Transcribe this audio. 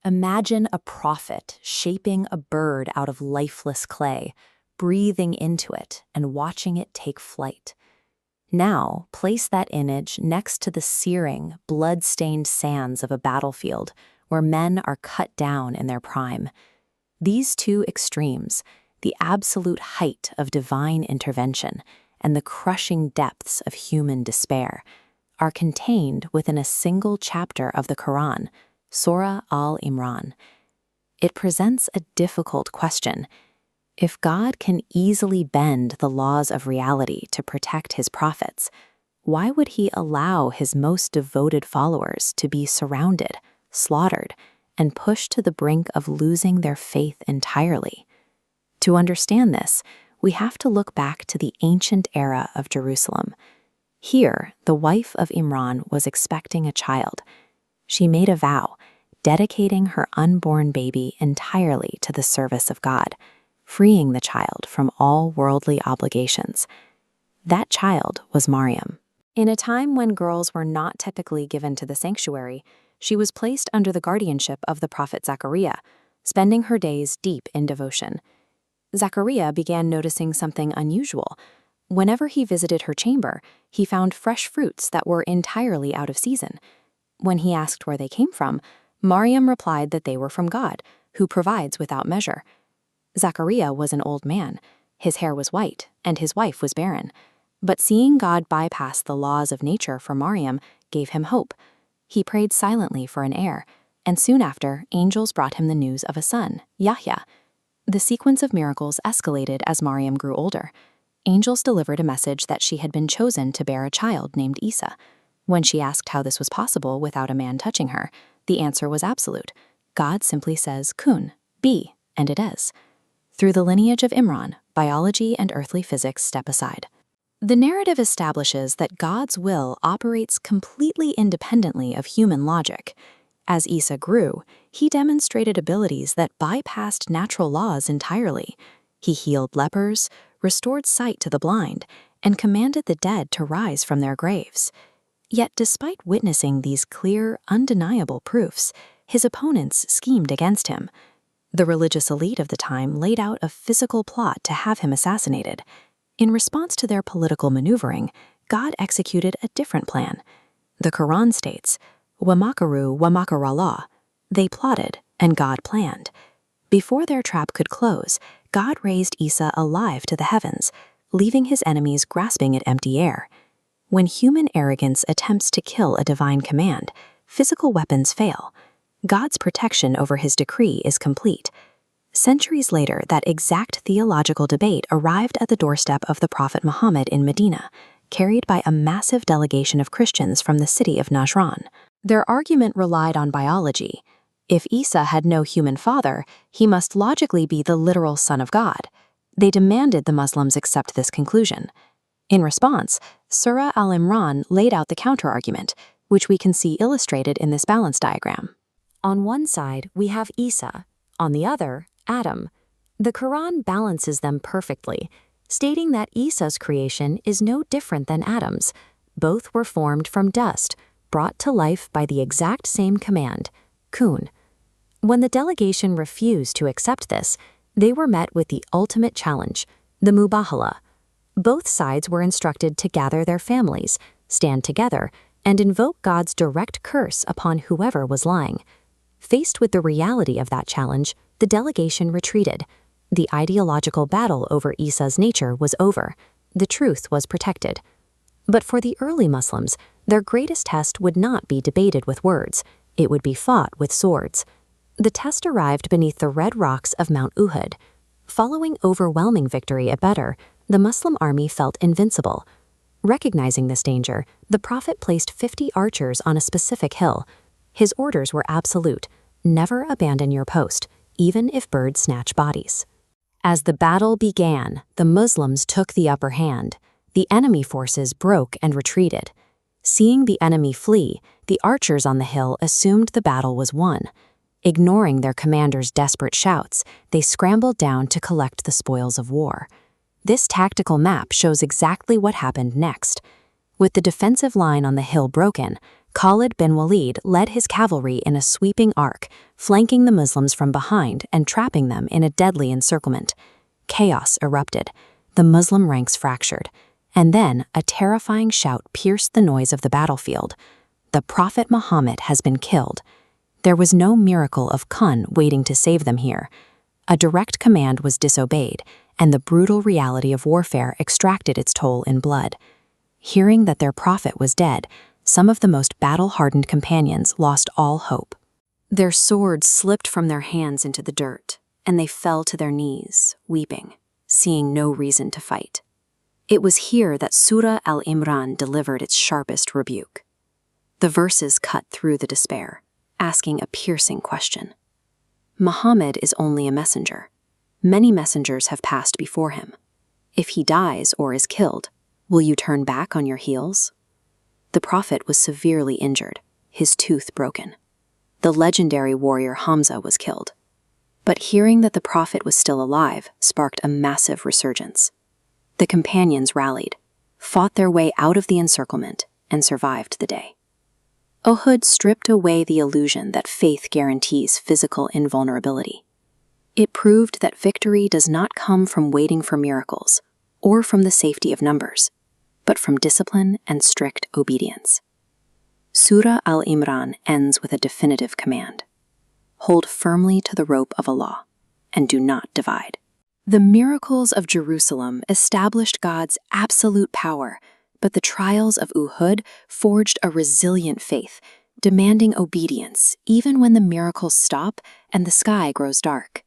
Imagine a prophet shaping a bird out of lifeless clay, breathing into it and watching it take flight. Now, place that image next to the searing, blood-stained sands of a battlefield where men are cut down in their prime. These two extremes, the absolute height of divine intervention and the crushing depths of human despair, are contained within a single chapter of the Quran, Surah Al-Imran. It presents a difficult question. If God can easily bend the laws of reality to protect his prophets, why would he allow his most devoted followers to be surrounded, slaughtered, and pushed to the brink of losing their faith entirely? To understand this, we have to look back to the ancient era of Jerusalem. Here, the wife of Imran was expecting a child. She made a vow, dedicating her unborn baby entirely to the service of God, freeing the child from all worldly obligations. That child was Maryam. In a time when girls were not typically given to the sanctuary, she was placed under the guardianship of the Prophet Zakariya, spending her days deep in devotion. Zakariya began noticing something unusual. Whenever he visited her chamber, he found fresh fruits that were entirely out of season. When he asked where they came from, Maryam replied that they were from God, who provides without measure. Zakariya was an old man. His hair was white, and his wife was barren. But seeing God bypass the laws of nature for Maryam gave him hope. He prayed silently for an heir, and soon after, angels brought him the news of a son, Yahya. The sequence of miracles escalated as Maryam grew older. Angels delivered a message that she had been chosen to bear a child named Isa. When she asked how this was possible without a man touching her, the answer was absolute. God simply says, "Kun," be, and it is. Through the lineage of Imran, biology and earthly physics step aside. The narrative establishes that God's will operates completely independently of human logic. As Isa grew, he demonstrated abilities that bypassed natural laws entirely. He healed lepers, restored sight to the blind, and commanded the dead to rise from their graves. Yet despite witnessing these clear, undeniable proofs, his opponents schemed against him. The religious elite of the time laid out a physical plot to have him assassinated. In response to their political maneuvering, God executed a different plan. The Quran states, "Wa makaru wa makarallah." They plotted, and God planned. Before their trap could close, God raised Isa alive to the heavens, leaving his enemies grasping at empty air. When human arrogance attempts to kill a divine command, physical weapons fail. God's protection over his decree is complete. Centuries later, that exact theological debate arrived at the doorstep of the Prophet Muhammad in Medina, carried by a massive delegation of Christians from the city of Najran. Their argument relied on biology. If Isa had no human father, he must logically be the literal son of God. They demanded the Muslims accept this conclusion. In response, Surah Al-Imran laid out the counterargument, which we can see illustrated in this balance diagram. On one side, we have Isa. On the other, Adam. The Quran balances them perfectly, stating that Isa's creation is no different than Adam's. Both were formed from dust, brought to life by the exact same command, kun. When the delegation refused to accept this, they were met with the ultimate challenge, the mubahala. Both sides were instructed to gather their families, stand together, and invoke God's direct curse upon whoever was lying. Faced with the reality of that challenge, the delegation retreated. The ideological battle over Isa's nature was over. The truth was protected. But for the early Muslims, their greatest test would not be debated with words. It would be fought with swords. The test arrived beneath the red rocks of Mount Uhud. Following overwhelming victory at Badr, the Muslim army felt invincible. Recognizing this danger, the Prophet placed 50 archers on a specific hill. His orders were absolute: never abandon your post, even if birds snatch bodies. As the battle began, the Muslims took the upper hand. The enemy forces broke and retreated. Seeing the enemy flee, the archers on the hill assumed the battle was won. Ignoring their commander's desperate shouts, they scrambled down to collect the spoils of war. This tactical map shows exactly what happened next. With the defensive line on the hill broken, Khalid bin Walid led his cavalry in a sweeping arc, flanking the Muslims from behind and trapping them in a deadly encirclement. Chaos erupted. The Muslim ranks fractured. And then a terrifying shout pierced the noise of the battlefield. The Prophet Muhammad has been killed. There was no miracle of Kun waiting to save them here. A direct command was disobeyed, and the brutal reality of warfare extracted its toll in blood. Hearing that their prophet was dead, some of the most battle-hardened companions lost all hope. Their swords slipped from their hands into the dirt, and they fell to their knees, weeping, seeing no reason to fight. It was here that Surah Al-Imran delivered its sharpest rebuke. The verses cut through the despair, asking a piercing question. Muhammad is only a messenger. Many messengers have passed before him. If he dies or is killed, will you turn back on your heels? The prophet was severely injured, his tooth broken. The legendary warrior Hamza was killed. But hearing that the prophet was still alive sparked a massive resurgence. The companions rallied, fought their way out of the encirclement, and survived the day. Uhud stripped away the illusion that faith guarantees physical invulnerability. It proved that victory does not come from waiting for miracles or from the safety of numbers, but from discipline and strict obedience. Surah Al-Imran ends with a definitive command. Hold firmly to the rope of Allah and do not divide. The miracles of Jerusalem established God's absolute power, but the trials of Uhud forged a resilient faith, demanding obedience even when the miracles stop and the sky grows dark.